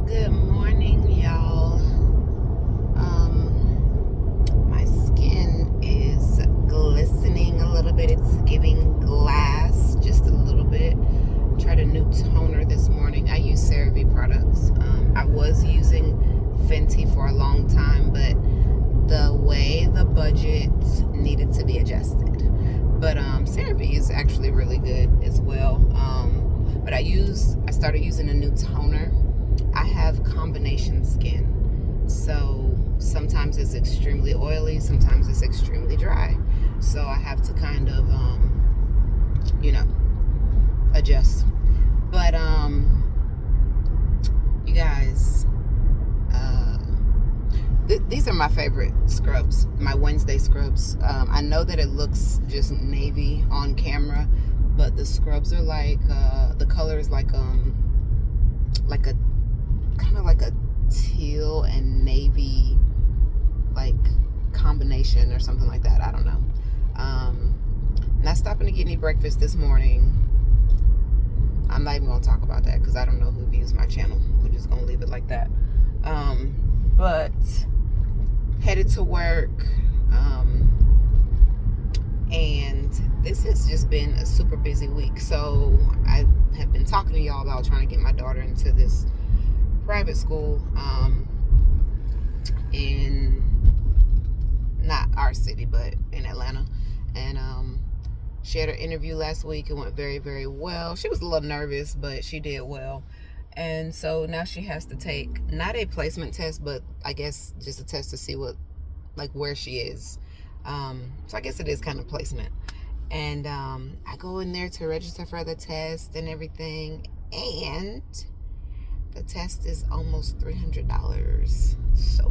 Good morning, y'all. My skin is glistening a little bit. It's giving glass just a little bit. Tried a new toner this morning. I use CeraVe products. I was using Fenty for a long time, but the way the budget needed to be adjusted. But CeraVe is actually really good as well. But I started using a new toner. I have combination skin, so sometimes it's extremely oily, sometimes it's extremely dry, so I have to kind of adjust. But you guys, these are my favorite scrubs, my Wednesday scrubs. I know that it looks just navy on camera, but the scrubs are like the color is like a kind of like a teal and navy like combination or something like that. I don't know. Not stopping to get any breakfast this morning. I'm not even gonna talk about that because I don't know who views my channel. We're just gonna leave it like that. But headed to work, and this has just been a super busy week. So I have been talking to y'all about trying to get my daughter into this private school in not our city but in Atlanta, and she had her interview last week. It went very, very well. She was a little nervous, but she did well. And so now she has to take not a placement test, but I guess just a test to see where she is. So I guess it is kind of placement. And I go in there to register for the test and everything, and the test is almost $300. So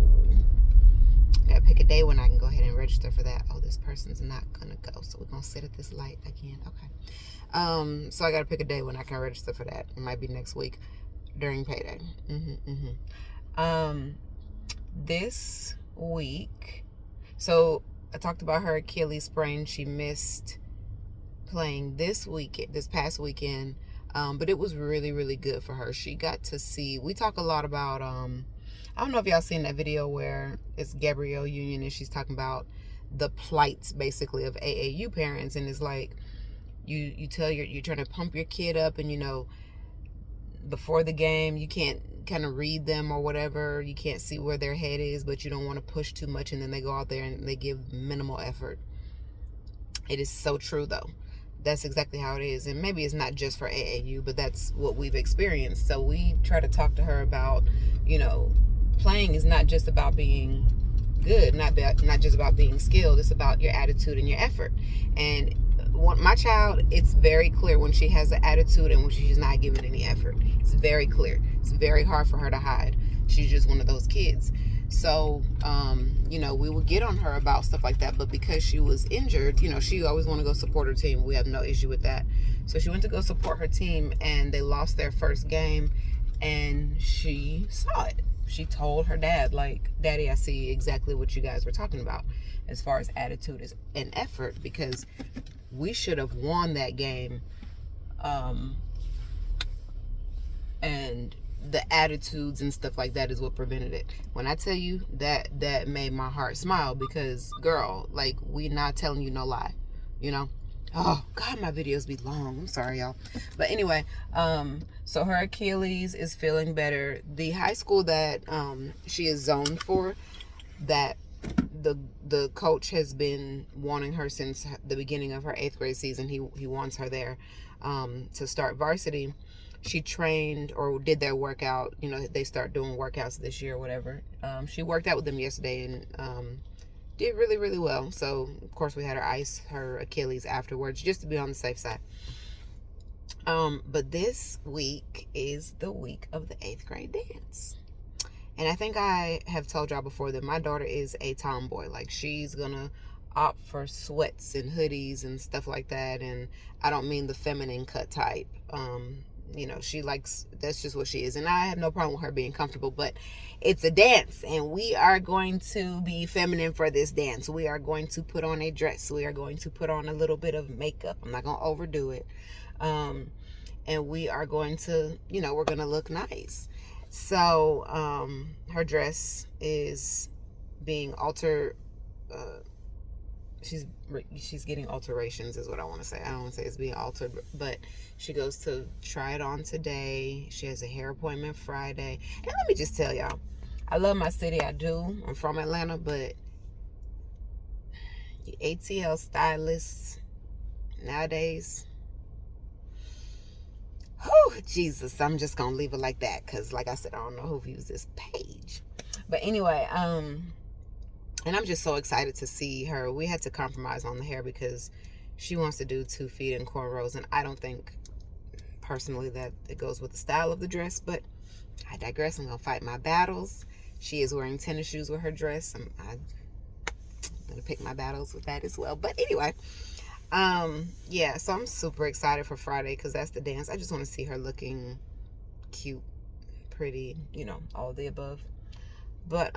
I gotta pick a day when I can go ahead and register for that. Oh, this person's not gonna go, so we're gonna sit at this light again. Okay. So I gotta pick a day when I can register for that. It might be next week during payday. This week, so I talked about her Achilles sprain. She missed playing this past weekend, but it was really, really good for her. She got to see, we talk a lot about, I don't know if y'all seen that video where it's Gabrielle Union and she's talking about the plights basically of AAU parents, and it's like you tell you're trying to pump your kid up, and before the game you can't kind of read them or whatever, you can't see where their head is, but you don't want to push too much, and then they go out there and they give minimal effort. It is so true though. That's exactly how it is. And maybe it's not just for AAU, but that's what we've experienced. So we try to talk to her about, playing is not just about being good, not just about being skilled. It's about your attitude and your effort. And my child, it's very clear when she has an attitude and when she's not giving any effort. It's very clear. It's very hard for her to hide. She's just one of those kids. So, we would get on her about stuff like that, but because she was injured, she always want to go support her team. We have no issue with that. So she went to go support her team, and they lost their first game, and she saw it. She told her dad, like, Daddy, I see exactly what you guys were talking about as far as attitude and effort, because we should have won that game. And the attitudes and stuff like that is what prevented it. When I tell you that made my heart smile, because girl, like, we not telling you no lie, oh god, my videos be long, I'm sorry y'all. But anyway, so her Achilles is feeling better. The high school that she is zoned for, that the coach has been wanting her since the beginning of her 8th grade season. He wants her there to start varsity. She trained or did their workout. They start doing workouts this year or whatever. She worked out with them yesterday and did really, really well. So, of course, we had her ice her Achilles afterwards just to be on the safe side. But this week is the week of the 8th grade dance. And I think I have told y'all before that my daughter is a tomboy. Like, she's going to opt for sweats and hoodies and stuff like that. And I don't mean the feminine cut type. She likes, that's just what she is. And I have no problem with her being comfortable, but it's a dance and we are going to be feminine for this dance. We are going to put on a dress. We are going to put on a little bit of makeup. I'm not going to overdo it. And we are going to, we're going to look nice. So her dress is being altered. uh, she's getting alterations is what I want to say. I don't want to say it's being altered, but she goes to try it on today. She has a hair appointment Friday. And let me just tell y'all, I love my city. I do. I'm from Atlanta, but the ATL stylists nowadays, oh Jesus, I'm just gonna leave it like that, because like I said, I don't know who views this page. But anyway, and I'm just so excited to see her. We had to compromise on the hair because she wants to do 2 feet and cornrows, and I don't think personally that it goes with the style of the dress, but I digress. I'm gonna fight my battles. She is wearing tennis shoes with her dress. I'm gonna pick my battles with that as well. But anyway, yeah, so I'm super excited for Friday because that's the dance. I just want to see her looking cute, pretty, all of the above. But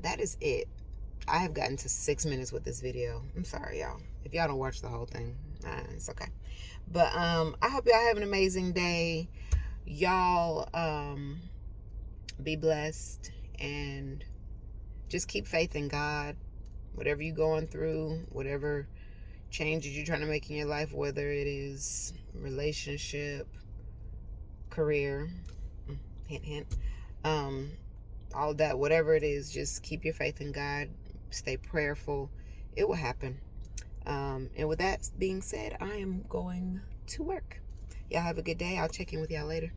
that is it. I have gotten to 6 minutes with this video. I'm sorry, y'all. If y'all don't watch the whole thing, it's okay. But I hope y'all have an amazing day. Y'all be blessed and just keep faith in God. Whatever you're going through, whatever changes you're trying to make in your life, whether it is relationship, career, hint, hint, all that, whatever it is, just keep your faith in God. Stay prayerful. It will happen. And with that being said, I am going to work. Y'all have a good day. I'll check in with y'all later.